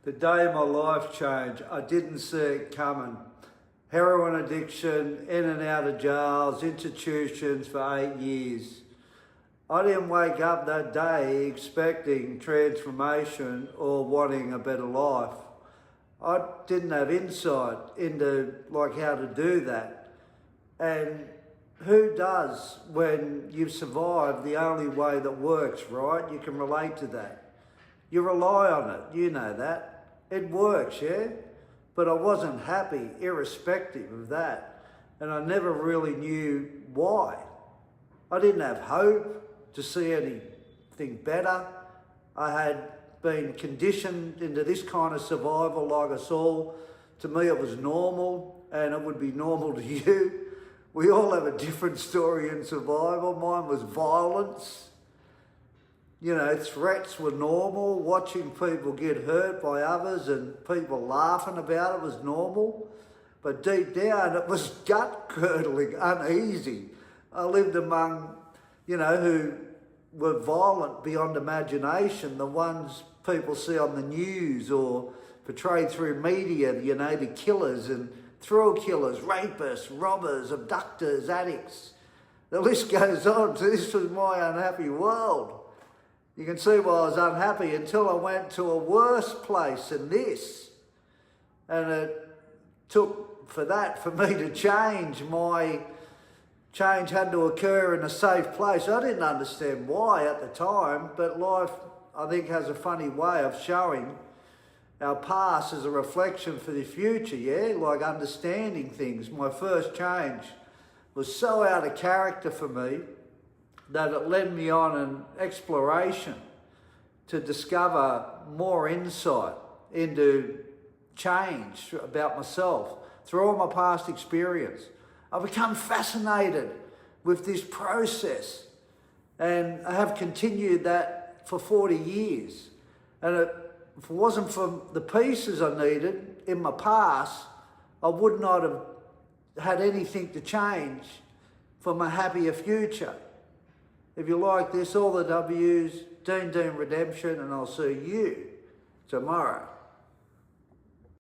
The day my life changed, I didn't see it coming. Heroin addiction, in and out of jails, institutions for 8 years. I didn't wake up that day expecting transformation or wanting a better life. I didn't have insight into how to do that. And who does when you've survived the only way that works, right? You can relate to that. You rely on it, you know that. It works, yeah? But I wasn't happy, irrespective of that. And I never really knew why. I didn't have hope to see anything better. I had been conditioned into this kind of survival like us all. To me, it was normal, and it would be normal to you. We all have a different story in survival. Mine was violence. You know, threats were normal. Watching people get hurt by others and people laughing about it was normal. But deep down, it was gut-curdling, uneasy. I lived among, who were violent beyond imagination, the ones people see on the news or portrayed through media, the killers and thrill killers, rapists, robbers, abductors, addicts. The list goes on. So this was my unhappy world. You can see why I was unhappy until I went to a worse place than this. And it took for me to change. My change had to occur in a safe place. I didn't understand why at the time, but life, I think, has a funny way of showing our past as a reflection for the future, yeah? Like understanding things. My first change was so out of character for me that it led me on an exploration to discover more insight into change about myself through all my past experience. I've become fascinated with this process, and I have continued that for 40 years. And if it wasn't for the pieces I needed in my past, I would not have had anything to change for my happier future. If you like this, all the W's, Dean Redemption, and I'll see you tomorrow.